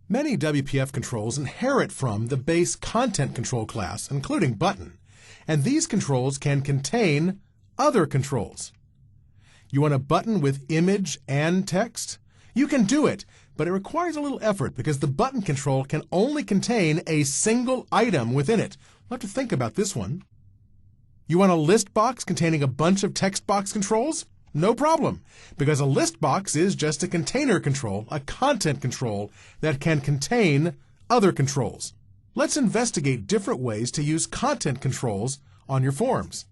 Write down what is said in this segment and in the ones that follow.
Many WPF controls inherit from the base content control class, including button, and these controls can contain other controls. You want a button with image and text? You can do it, but it requires a little effort because the button control can only contain a single item within it. We'll have to think about this one. You want a list box containing a bunch of text box controls? No problem, because a list box is just a container control, a content control that can contain other controls. Let's investigate different ways to use content controls on your forms.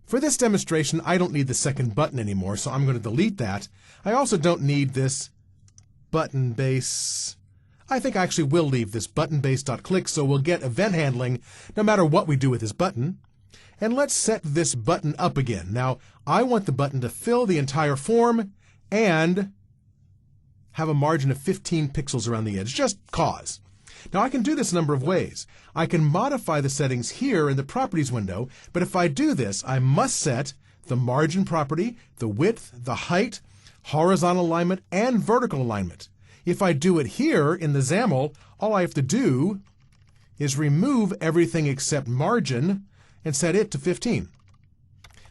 For this demonstration, I don't need the second button anymore, so I'm going to delete that. I also don't need this button base. I think I actually will leave this button base.click, so we'll get event handling no matter what we do with this button. And let's set this button up again. Now, I want the button to fill the entire form and have a margin of 15 pixels around the edge, just cause. Now, I can do this a number of ways. I can modify the settings here in the Properties window, but if I do this, I must set the margin property, the width, the height, horizontal alignment, and vertical alignment. If I do it here in the XAML, all I have to do is remove everything except margin and set it to 15.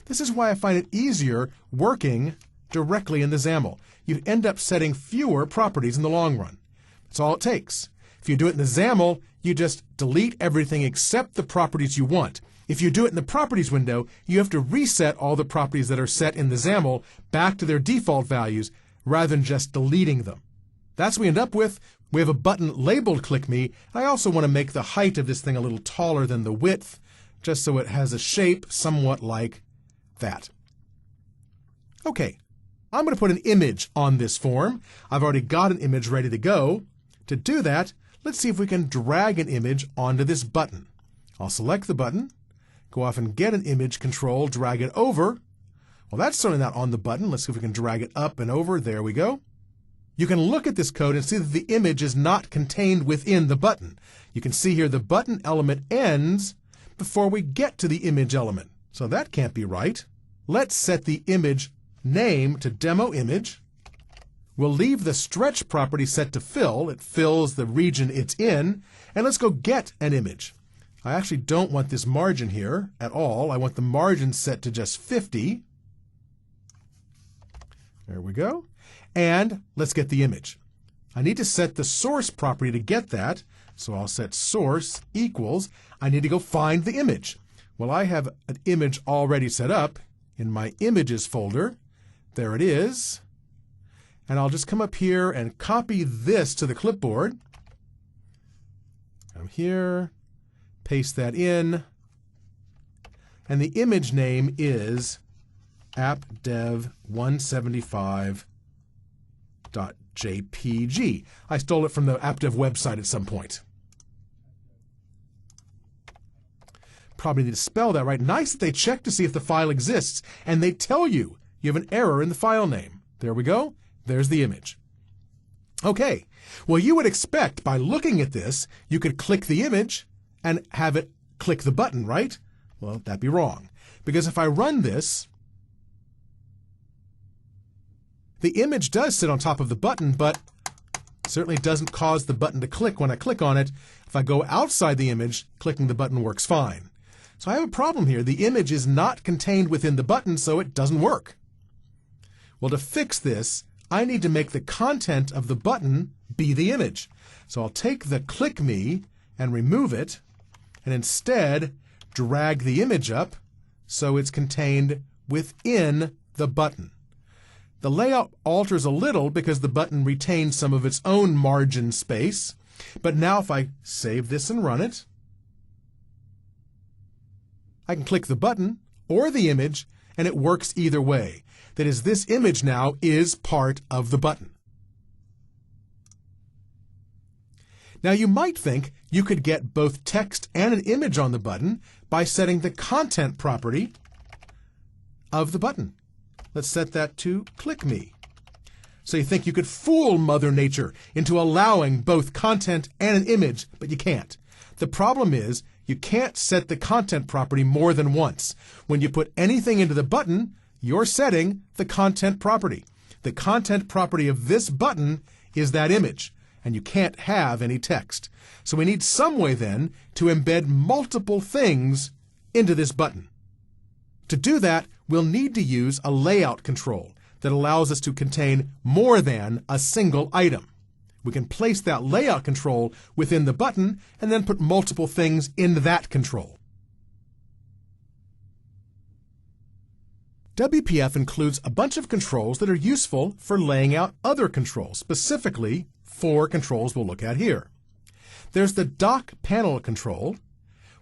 This is why I find it easier working directly in the XAML. You end up setting fewer properties in the long run. That's all it takes. If you do it in the XAML, you just delete everything except the properties you want. If you do it in the Properties window, you have to reset all the properties that are set in the XAML back to their default values rather than just deleting them. That's what we end up with. We have a button labeled Click Me. I also want to make the height of this thing a little taller than the width, just so it has a shape somewhat like that. Okay, I'm going to put an image on this form. I've already got an image ready to go. To do that, let's see if we can drag an image onto this button. I'll select the button, go off and get an image control, drag it over. Well, that's certainly not on the button. Let's see if we can drag it up and over. There we go. You can look at this code and see that the image is not contained within the button. You can see here the button element ends before we get to the image element. So that can't be right. Let's set the image name to demo image. We'll leave the stretch property set to fill. It fills the region it's in. And let's go get an image. I actually don't want this margin here at all. I want the margin set to just 50. There we go. And let's get the image. I need to set the source property to get that. So I'll set source equals. I need to go find the image. Well, I have an image already set up in my images folder. There it is. And I'll just come up here and copy this to the clipboard. Come here, paste that in. And the image name is appdev175.jpg. I stole it from the appdev website at some point. Probably need to spell that right. Nice that they check to see if the file exists, and they tell you you have an error in the file name. There we go. There's the image. Okay, well, you would expect by looking at this, you could click the image and have it click the button, right? Well, that'd be wrong. Because if I run this, the image does sit on top of the button, but certainly doesn't cause the button to click when I click on it. If I go outside the image, clicking the button works fine. So I have a problem here. The image is not contained within the button, so it doesn't work. Well, to fix this, I need to make the content of the button be the image. So I'll take the Click Me and remove it, and instead drag the image up so it's contained within the button. The layout alters a little because the button retains some of its own margin space. But now if I save this and run it, I can click the button or the image, and it works either way. That is, this image now is part of the button. Now you might think you could get both text and an image on the button by setting the content property of the button. Let's set that to Click Me. So you think you could fool Mother Nature into allowing both content and an image, but you can't. The problem is you can't set the content property more than once. When you put anything into the button, you're setting the content property. the content property of this button is that image, and you can't have any text. So we need some way then to embed multiple things into this button. To do that, we'll need to use a layout control that allows us to contain more than a single item. We can place that layout control within the button and then put multiple things in that control. WPF includes a bunch of controls that are useful for laying out other controls, specifically 4 controls we'll look at here. There's the dock panel control,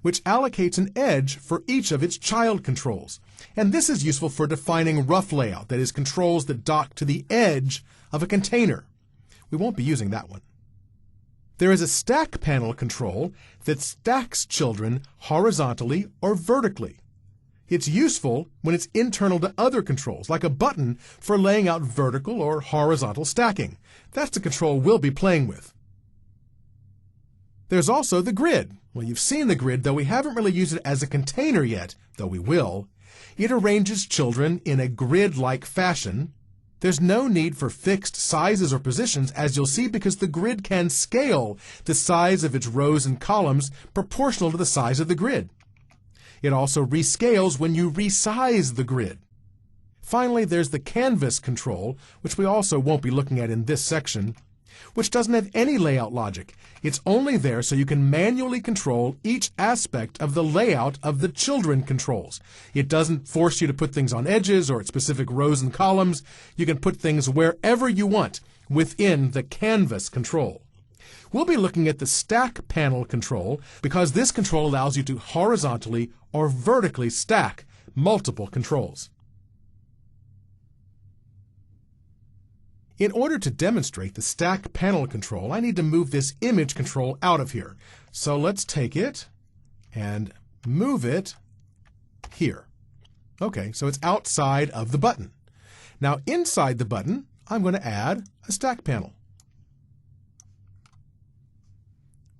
which allocates an edge for each of its child controls. And this is useful for defining rough layout, that is, controls that dock to the edge of a container. We won't be using that one. There is a stack panel control that stacks children horizontally or vertically. It's useful when it's internal to other controls, like a button for laying out vertical or horizontal stacking. That's the control we'll be playing with. There's also the grid. Well, you've seen the grid, though we haven't really used it as a container yet, though we will. It arranges children in a grid-like fashion. There's no need for fixed sizes or positions, as you'll see, because the grid can scale the size of its rows and columns proportional to the size of the grid. It also rescales when you resize the grid. Finally, there's the canvas control, which we also won't be looking at in this section, which doesn't have any layout logic. It's only there so you can manually control each aspect of the layout of the children controls. It doesn't force you to put things on edges or at specific rows and columns. You can put things wherever you want within the canvas control. We'll be looking at the stack panel control because this control allows you to horizontally or vertically stack multiple controls. In order to demonstrate the stack panel control, I need to move this image control out of here. So let's take it and move it here. Okay, so it's outside of the button. Now inside the button, I'm going to add a stack panel.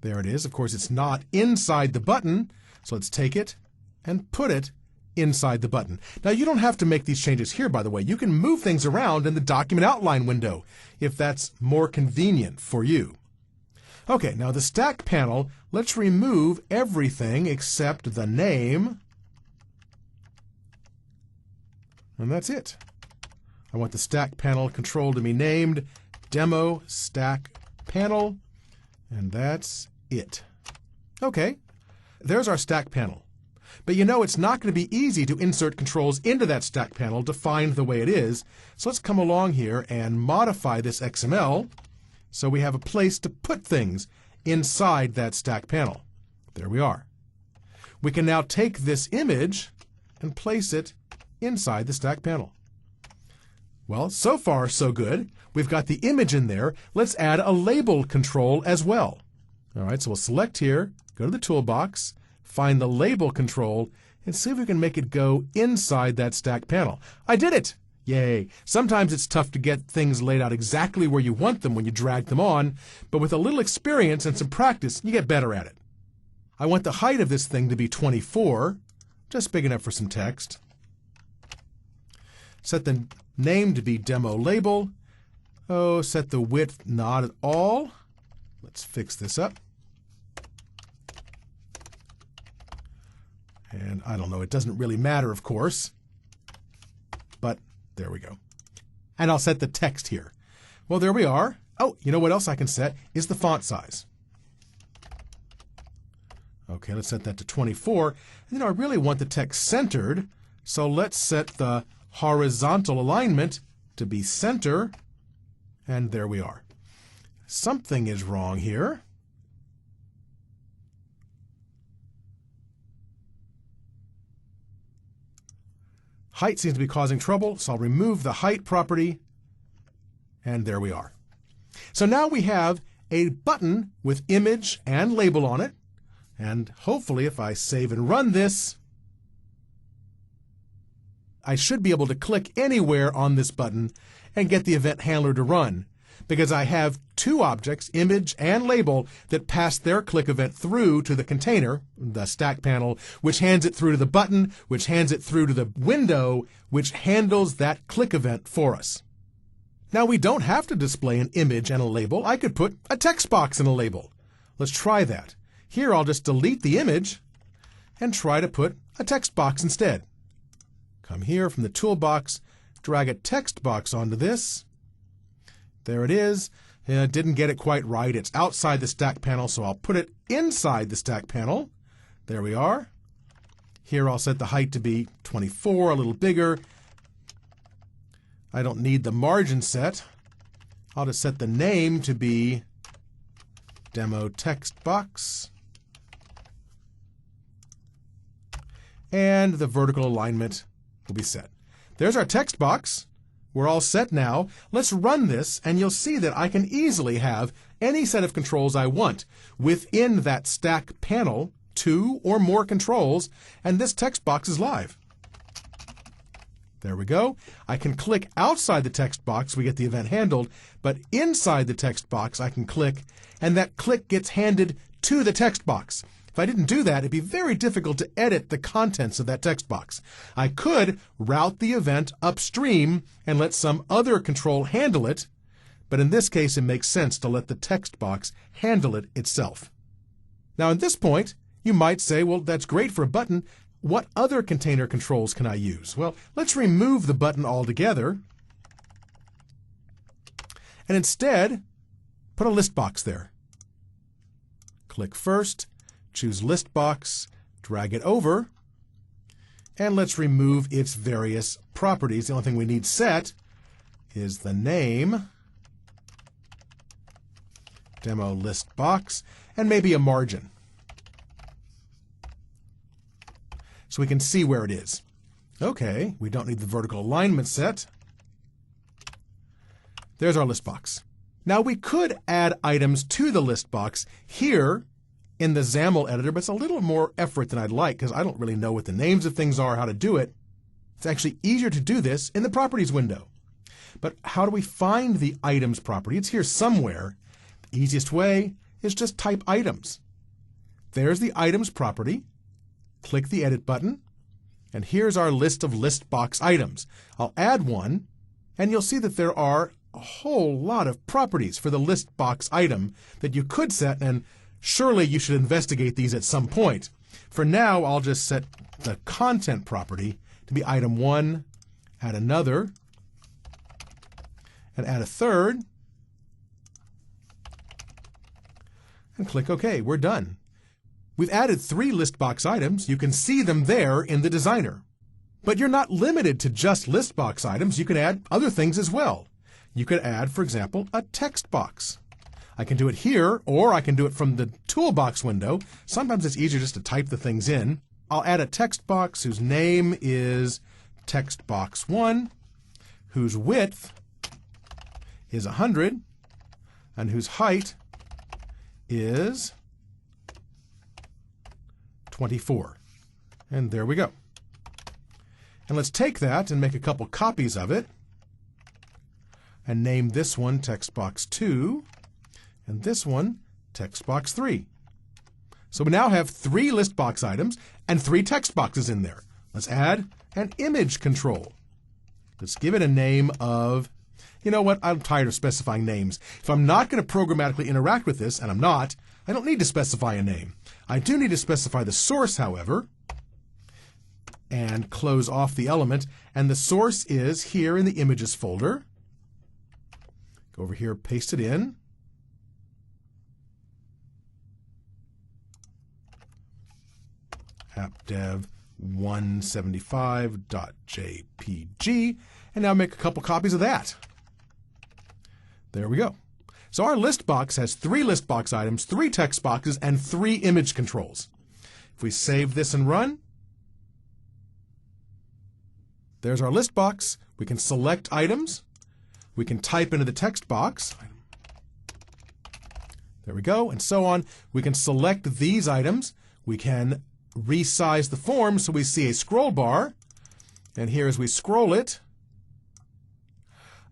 There it is. Of course, it's not inside the button, so let's take it and put it inside the button. Now, you don't have to make these changes here, by the way. You can move things around in the document outline window if that's more convenient for you. Okay, now the stack panel, let's remove everything except the name. And that's it. I want the stack panel control to be named Demo Stack Panel, and that's it. Okay, there's our stack panel. But you know it's not going to be easy to insert controls into that stack panel defined the way it is. So let's come along here and modify this XML so we have a place to put things inside that stack panel. There we are. We can now take this image and place it inside the stack panel. Well, so far so good. We've got the image in there. Let's add a label control as well. All right, so we'll select here, go to the toolbox, find the label control, and see if we can make it go inside that stack panel. I did it! Yay! Sometimes it's tough to get things laid out exactly where you want them when you drag them on, but with a little experience and some practice, you get better at it. I want the height of this thing to be 24, just big enough for some text. Set the name to be Demo Label. Oh, set the width not at all. Let's fix this up. And I don't know, it doesn't really matter, of course, but there we go. And I'll set the text here. Well, there we are. Oh, you know what else I can set is the font size. Okay, let's set that to 24. And I really want the text centered, so let's set the horizontal alignment to be center, and there we are. Something is wrong here. Height seems to be causing trouble, so I'll remove the height property, and there we are. So now we have a button with image and label on it, and hopefully if I save and run this, I should be able to click anywhere on this button and get the event handler to run, because I have two objects, image and label, that pass their click event through to the container, the stack panel, which hands it through to the button, which hands it through to the window, which handles that click event for us. Now we don't have to display an image and a label. I could put a text box and a label. Let's try that. Here I'll just delete the image and try to put a text box instead. Come here from the toolbox, drag a text box onto this. There it is. Didn't get it quite right. It's outside the stack panel, so I'll put it inside the stack panel. There we are. Here I'll set the height to be 24, a little bigger. I don't need the margin set. I'll just set the name to be Demo Text Box. And the vertical alignment will be set. There's our text box. We're all set now. Let's run this, and you'll see that I can easily have any set of controls I want within that stack panel, 2 or more controls, and this text box is live. There we go. I can click outside the text box, we get the event handled, but inside the text box I can click, and that click gets handed to the text box. If I didn't do that, it'd be very difficult to edit the contents of that text box. I could route the event upstream and let some other control handle it, but in this case it makes sense to let the text box handle it itself. Now at this point, you might say, well, that's great for a button. What other container controls can I use? Well, let's remove the button altogether and instead put a list box there. Click first. Choose List Box, drag it over, and let's remove its various properties. The only thing we need set is the name, Demo List Box, and maybe a margin, so we can see where it is. Okay, we don't need the vertical alignment set. There's our list box. Now we could add items to the list box here in the XAML editor, but it's a little more effort than I'd like because I don't really know what the names of things are, how to do it. It's actually easier to do this in the Properties window. But how do we find the items property? It's here somewhere. The easiest way is just type items. There's the items property. Click the edit button, and here's our list of list box items. I'll add one, and you'll see that there are a whole lot of properties for the list box item that you could set, and surely you should investigate these at some point. For now, I'll just set the content property to be item 1, add another, and add a third, and click OK. We're done. We've added 3 list box items. You can see them there in the designer. But you're not limited to just list box items. You can add other things as well. You could add, for example, a text box. I can do it here, or I can do it from the toolbox window. Sometimes it's easier just to type the things in. I'll add a text box whose name is text box 1, whose width is 100, and whose height is 24. And there we go. And let's take that and make a couple copies of it and name this one text box 2 and this one text box 3. So we now have 3 list box items and 3 text boxes in there. Let's add an image control. Let's give it a name of, you know what, I'm tired of specifying names. If I'm not going to programmatically interact with this, and I'm not, I don't need to specify a name. I do need to specify the source, however, and close off the element. And the source is here in the images folder. Go over here, paste it in. appdev 175.jpg, and now make a couple copies of that. There we go. So our list box has 3 list box items, 3 text boxes, and 3 image controls. If we save this and run, there's our list box. We can select items. We can type into the text box. There we go, and so on. We can select these items. We can resize the form so we see a scroll bar. And here as we scroll it,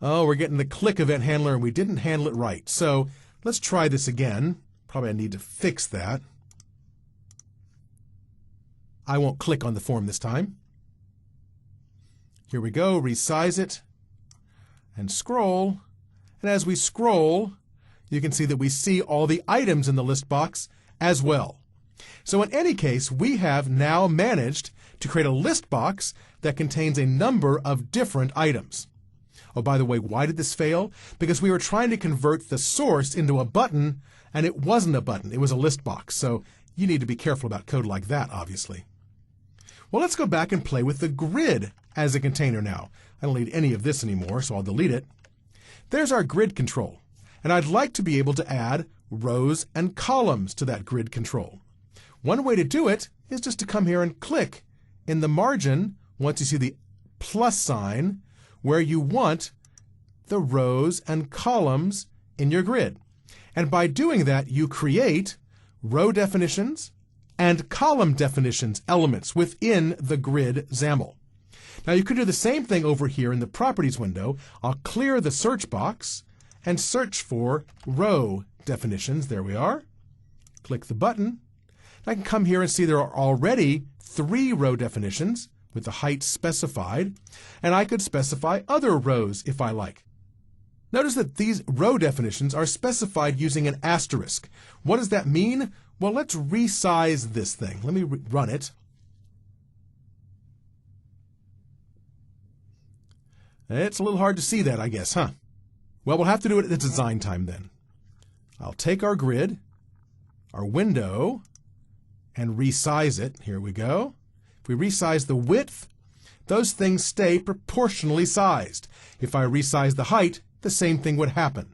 oh, we're getting the click event handler and we didn't handle it right. So let's try this again. Probably I need to fix that. I won't click on the form this time. Here we go, resize it and scroll. And as we scroll, you can see that we see all the items in the list box as well. So in any case, we have now managed to create a list box that contains a number of different items. Oh, by the way, why did this fail? Because we were trying to convert the source into a button, and it wasn't a button. It was a list box. So you need to be careful about code like that, obviously. Well, let's go back and play with the grid as a container now. I don't need any of this anymore, so I'll delete it. There's our grid control. And I'd like to be able to add rows and columns to that grid control. One way to do it is just to come here and click in the margin, once you see the plus sign, where you want the rows and columns in your grid. And by doing that, you create row definitions and column definitions elements within the grid XAML. Now you could do the same thing over here in the Properties window. I'll clear the search box and search for row definitions. There we are. Click the button. I can come here and see there are already 3 row definitions with the height specified, and I could specify other rows if I like. Notice that these row definitions are specified using an asterisk. What does that mean? Well, let's resize this thing. Let me run it. It's a little hard to see that, I guess, huh? Well, we'll have to do it at the design time then. I'll take our grid, our window, and resize it. Here we go. If we resize the width, those things stay proportionally sized. If I resize the height, the same thing would happen.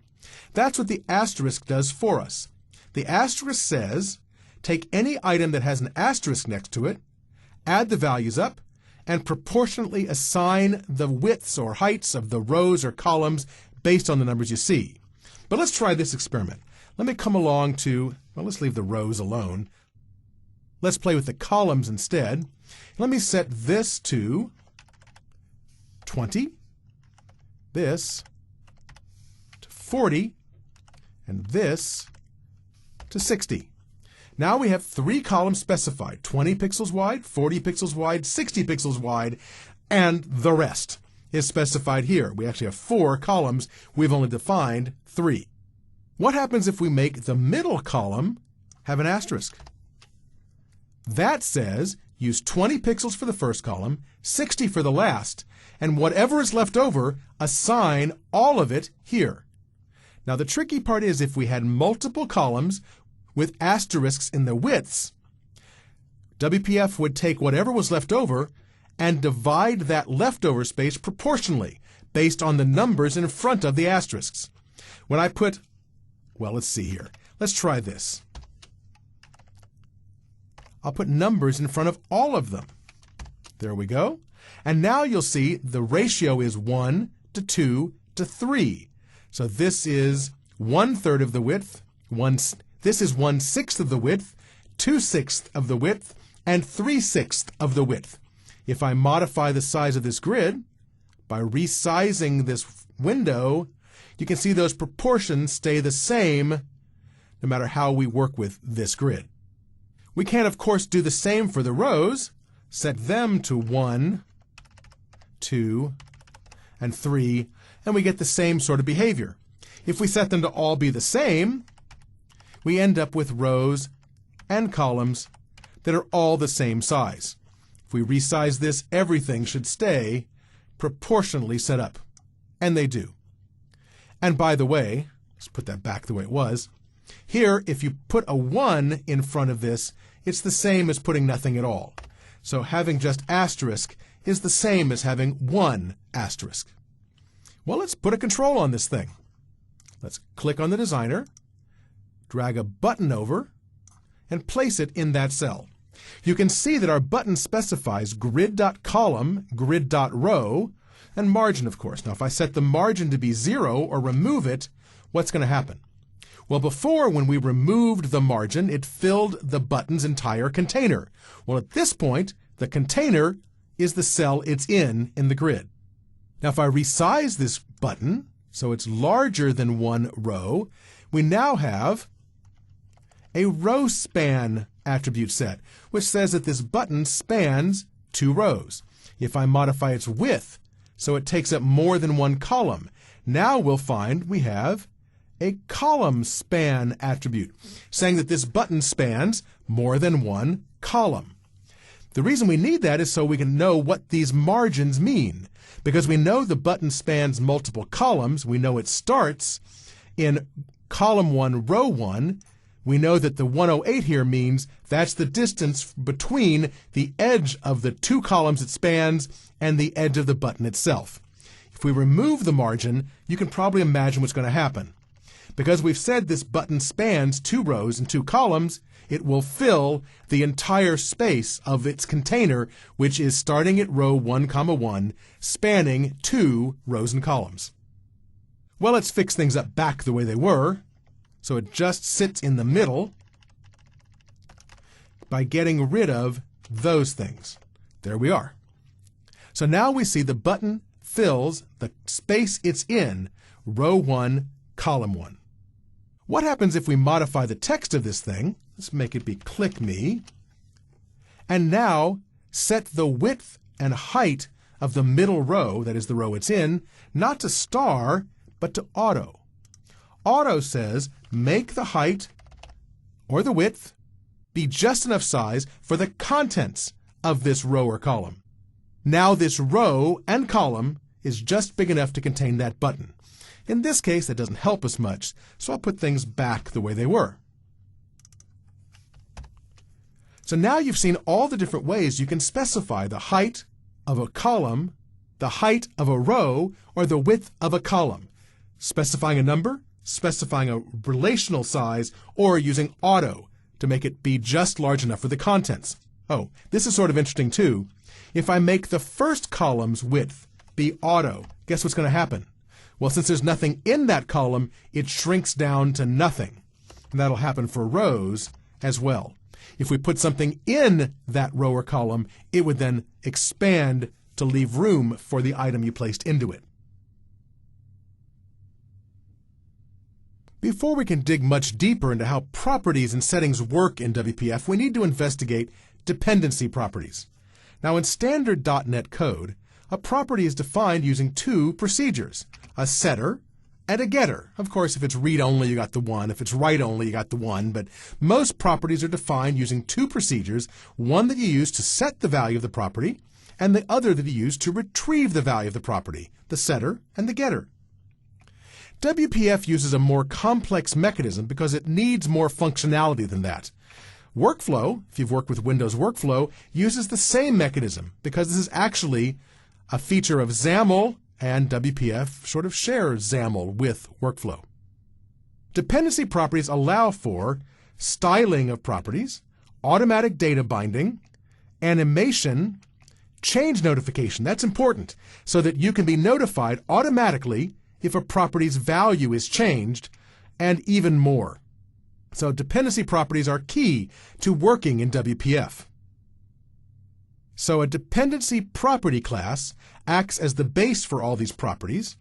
That's what the asterisk does for us. The asterisk says, take any item that has an asterisk next to it, add the values up, and proportionately assign the widths or heights of the rows or columns based on the numbers you see. But let's try this experiment. Let me come along to, well, let's leave the rows alone. Let's play with the columns instead. Let me set this to 20, this to 40, and this to 60. Now we have 3 columns specified, 20 pixels wide, 40 pixels wide, 60 pixels wide, and the rest is specified here. We actually have 4 columns. We've only defined 3. What happens if we make the middle column have an asterisk? That says use 20 pixels for the first column, 60 for the last, and whatever is left over, assign all of it here. Now the tricky part is if we had multiple columns with asterisks in the widths, WPF would take whatever was left over and divide that leftover space proportionally based on the numbers in front of the asterisks. When I put, well, let's see here. Let's try this. I'll put numbers in front of all of them. There we go. And now you'll see the ratio is 1 to 2 to 3. So this is 1/3 of the width, this is 1/6 of the width, 2/6 of the width, and 3/6 of the width. If I modify the size of this grid by resizing this window, you can see those proportions stay the same no matter how we work with this grid. We can, of course, do the same for the rows, set them to 1, 2, and 3, and we get the same sort of behavior. If we set them to all be the same, we end up with rows and columns that are all the same size. If we resize this, everything should stay proportionally set up. And they do. And by the way, let's put that back the way it was. Here, if you put a 1 in front of this, it's the same as putting nothing at all. So having just asterisk is the same as having 1 asterisk. Well, let's put a control on this thing. Let's click on the designer, drag a button over, and place it in that cell. You can see that our button specifies grid.column, grid.row, and margin, of course. Now, if I set the margin to be 0 or remove it, what's going to happen? Well, before, when we removed the margin, it filled the button's entire container. Well, at this point, the container is the cell it's in the grid. Now, if I resize this button so it's larger than 1 row, we now have a row span attribute set, which says that this button spans 2 rows. If I modify its width so it takes up more than 1 column, Now we'll find we have a column span attribute, saying that this button spans more than one column. The reason we need that is so we can know what these margins mean. Because we know the button spans multiple columns, we know it starts in column 1, row 1, we know that the 108 here means that's the distance between the edge of the two columns it spans and the edge of the button itself. If we remove the margin, you can probably imagine what's going to happen. Because we've said this button spans 2 rows and 2 columns, it will fill the entire space of its container, which is starting at row 1, 1, spanning 2 rows and columns. Well, let's fix things up back the way they were. So it just sits in the middle by getting rid of those things. There we are. So now we see the button fills the space it's in, row 1, column 1. What happens if we modify the text of this thing? Let's make it be click me. And now set the width and height of the middle row, that is the row it's in, not to star, but to auto. Auto says make the height or the width be just enough size for the contents of this row or column. Now this row and column is just big enough to contain that button. In this case, that doesn't help us much, so I'll put things back the way they were. So now you've seen all the different ways you can specify the height of a column, the height of a row, or the width of a column. Specifying a number, specifying a relational size, or using auto to make it be just large enough for the contents. Oh, this is sort of interesting too. If I make the first column's width be auto, guess what's going to happen? Well, since there's nothing in that column, it shrinks down to nothing. And that'll happen for rows as well. If we put something in that row or column, it would then expand to leave room for the item you placed into it. Before we can dig much deeper into how properties and settings work in WPF, we need to investigate dependency properties. Now, in standard .NET code, a property is defined using 2 procedures, a setter and a getter. Of course, if it's read-only, you got the one. If it's write-only, you got the one. But most properties are defined using 2 procedures, one that you use to set the value of the property, and the other that you use to retrieve the value of the property, the setter and the getter. WPF uses a more complex mechanism because it needs more functionality than that. Workflow, if you've worked with Windows Workflow, uses the same mechanism because this is actually a feature of XAML, and WPF sort of shares XAML with Workflow. Dependency properties allow for styling of properties, automatic data binding, animation, change notification. That's important, so that you can be notified automatically if a property's value is changed, and even more. So dependency properties are key to working in WPF. So a dependency property class acts as the base for all these properties,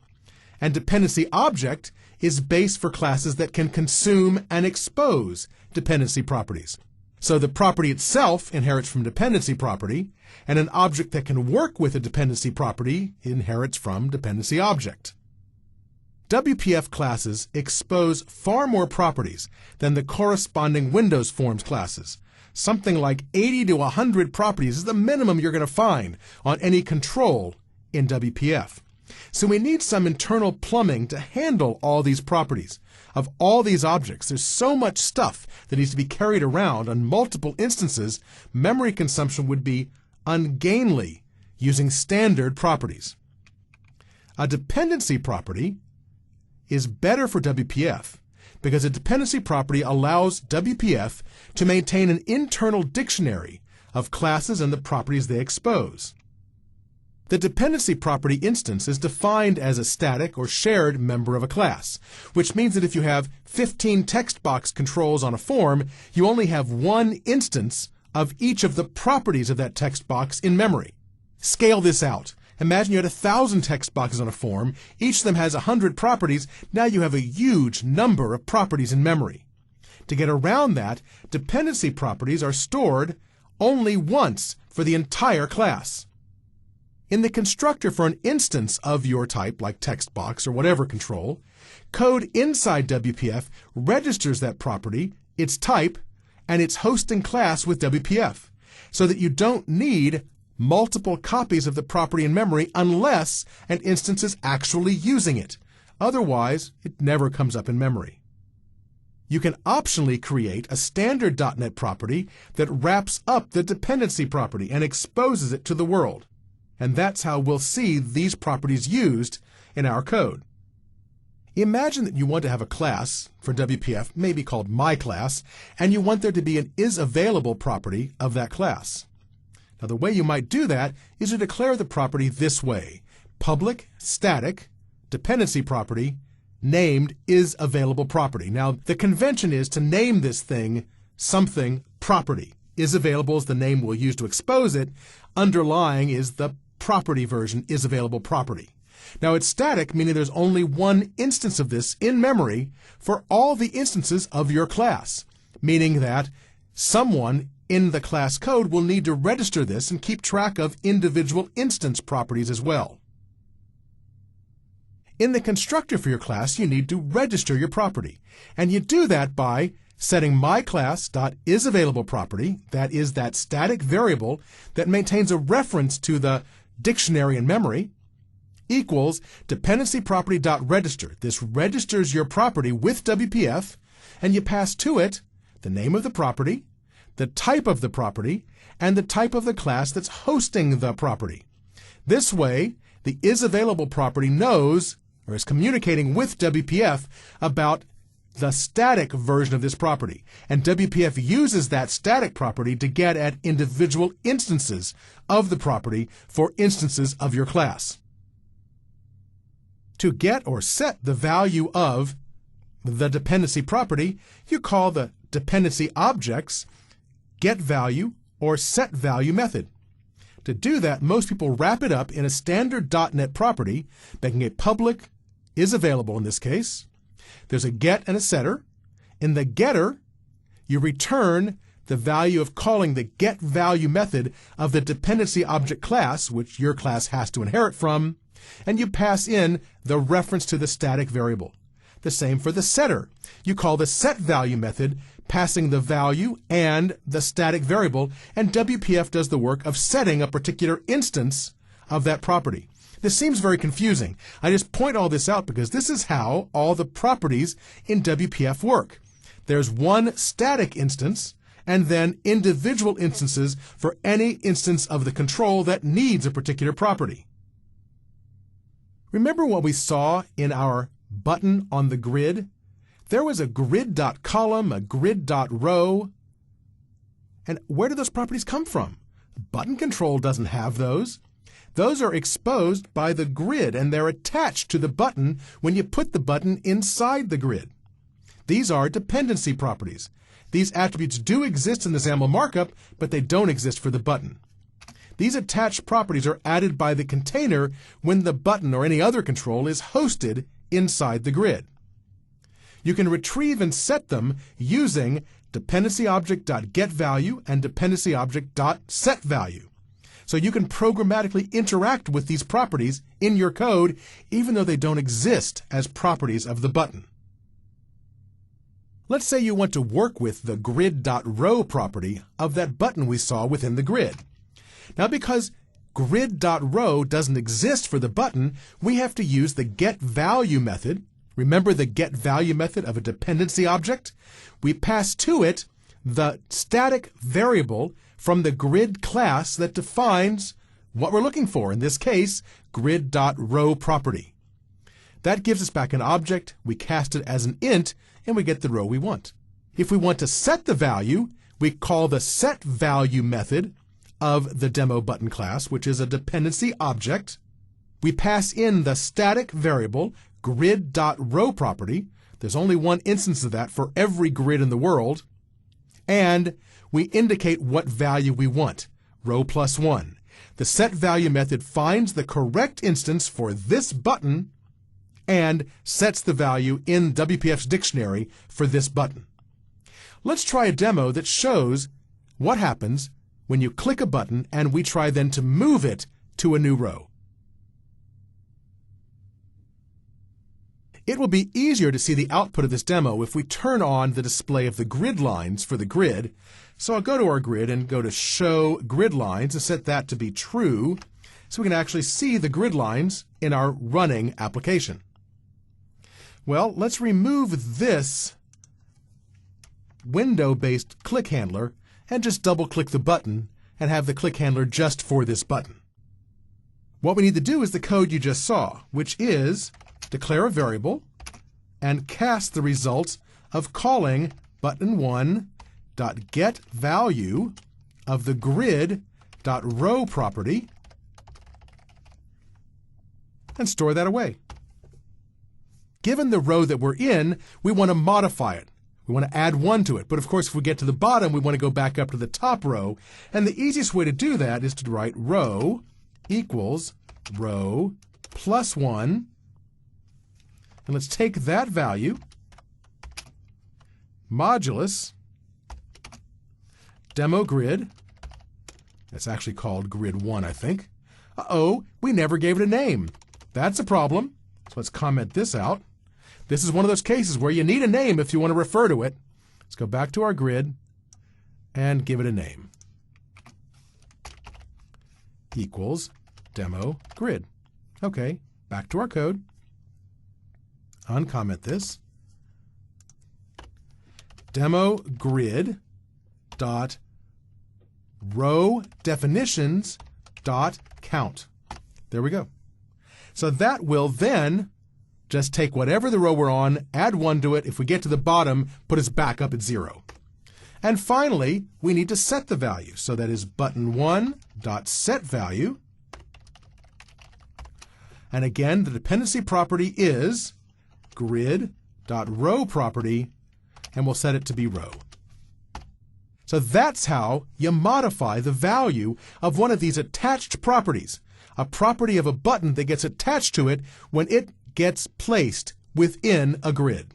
and dependency object is base for classes that can consume and expose dependency properties. So the property itself inherits from dependency property, and an object that can work with a dependency property inherits from dependency object. WPF classes expose far more properties than the corresponding Windows Forms classes. Something like 80 to 100 properties is the minimum you're going to find on any control in WPF. So we need some internal plumbing to handle all these properties of all these objects. There's so much stuff that needs to be carried around on multiple instances, memory consumption would be ungainly using standard properties. A dependency property is better for WPF because a dependency property allows WPF to maintain an internal dictionary of classes and the properties they expose. The dependency property instance is defined as a static or shared member of a class, which means that if you have 15 text box controls on a form, you only have one instance of each of the properties of that text box in memory. Scale this out. Imagine you had 1,000 text boxes on a form. Each of them has 100 properties. Now you have a huge number of properties in memory. To get around that, dependency properties are stored only once for the entire class. In the constructor for an instance of your type, like text box or whatever control, code inside WPF registers that property, its type, and its hosting class with WPF, so that you don't need multiple copies of the property in memory unless an instance is actually using it. Otherwise, it never comes up in memory. You can optionally create a standard .NET property that wraps up the dependency property and exposes it to the world. And that's how we'll see these properties used in our code. Imagine that you want to have a class for WPF, maybe called myClass, and you want there to be an isAvailable property of that class. Now the way you might do that is to declare the property this way: public static dependency property named isAvailable property. Now the convention is to name this thing something property. IsAvailable is the name we'll use to expose it. Underlying is the property version, isAvailable property. Now it's static, meaning there's only one instance of this in memory for all the instances of your class, meaning that someone in the class code will need to register this and keep track of individual instance properties as well. In the constructor for your class, you need to register your property, and you do that by setting myClass.isAvailableProperty, that is that static variable that maintains a reference to the dictionary in memory, equals dependencyProperty.register. This registers your property with WPF, and you pass to it the name of the property, the type of the property, and the type of the class that's hosting the property. This way, the isAvailable property knows or is communicating with WPF about the static version of this property, and WPF uses that static property to get at individual instances of the property for instances of your class. To get or set the value of the dependency property, you call the dependency objects getValue or setValue method. To do that, most people wrap it up in a standard .NET property, making it public, isAvailable in this case. There's a get and a setter. In the getter, you return the value of calling the getValue method of the dependency object class, which your class has to inherit from, and you pass in the reference to the static variable. The same for the setter. You call the setValue method, passing the value and the static variable, and WPF does the work of setting a particular instance of that property. This seems very confusing. I just point all this out because this is how all the properties in WPF work. There's one static instance and then individual instances for any instance of the control that needs a particular property. Remember what we saw in our button on the grid? There was a grid.column, a grid.row, and where do those properties come from? Button control doesn't have those. Those are exposed by the grid, and they're attached to the button when you put the button inside the grid. These are dependency properties. These attributes do exist in the XAML markup, but they don't exist for the button. These attached properties are added by the container when the button or any other control is hosted inside the grid. You can retrieve and set them using dependencyObject.getValue and dependencyObject.setValue. So you can programmatically interact with these properties in your code even though they don't exist as properties of the button. Let's say you want to work with the grid.row property of that button we saw within the grid. Now because grid.row doesn't exist for the button, we have to use the getValue method. Remember the getValue method of a dependency object? We pass to it the static variable from the grid class that defines what we're looking for, in this case, grid.row property. That gives us back an object, we cast it as an int, and we get the row we want. If we want to set the value, we call the setValue method of the demo button class, which is a dependency object. We pass in the static variable grid.row property. There's only one instance of that for every grid in the world. And we indicate what value we want, row plus 1. The setValue method finds the correct instance for this button and sets the value in WPF's dictionary for this button. Let's try a demo that shows what happens when you click a button and we try then to move it to a new row. It will be easier to see the output of this demo if we turn on the display of the grid lines for the grid. So I'll go to our grid and go to Show Grid Lines and set that to be true so we can actually see the grid lines in our running application. Well, let's remove this window-based click handler and just double-click the button and have the click handler just for this button. What we need to do is the code you just saw, which is declare a variable and cast the results of calling button1.getValue of the grid.row property and store that away. Given the row that we're in, we want to modify it. We want to add 1 to it. But of course, if we get to the bottom, we want to go back up to the top row. And the easiest way to do that is to write row equals row plus 1. And let's take that value, modulus, demo grid. That's actually called grid 1, I think. Uh-oh, we never gave it a name. That's a problem. So let's comment this out. This is one of those cases where you need a name if you want to refer to it. Let's go back to our grid and give it a name. Equals demo grid. Okay, back to our code. Uncomment this. Demo grid dot row definitions dot count. There we go. So that will then just take whatever the row we're on, add 1 to it. If we get to the bottom, put us back up at 0. And finally, we need to set the value. So that is button1.setValue. And again, the dependency property is grid.row property, and we'll set it to be row. So that's how you modify the value of one of these attached properties, a property of a button that gets attached to it when it gets placed within a grid.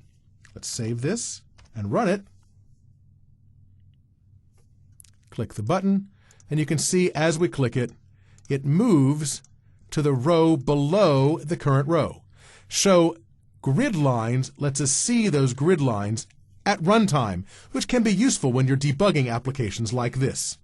Let's save this and run it. Click the button, and you can see as we click it, it moves to the row below the current row. Show grid lines lets us see those grid lines at runtime, which can be useful when you're debugging applications like this.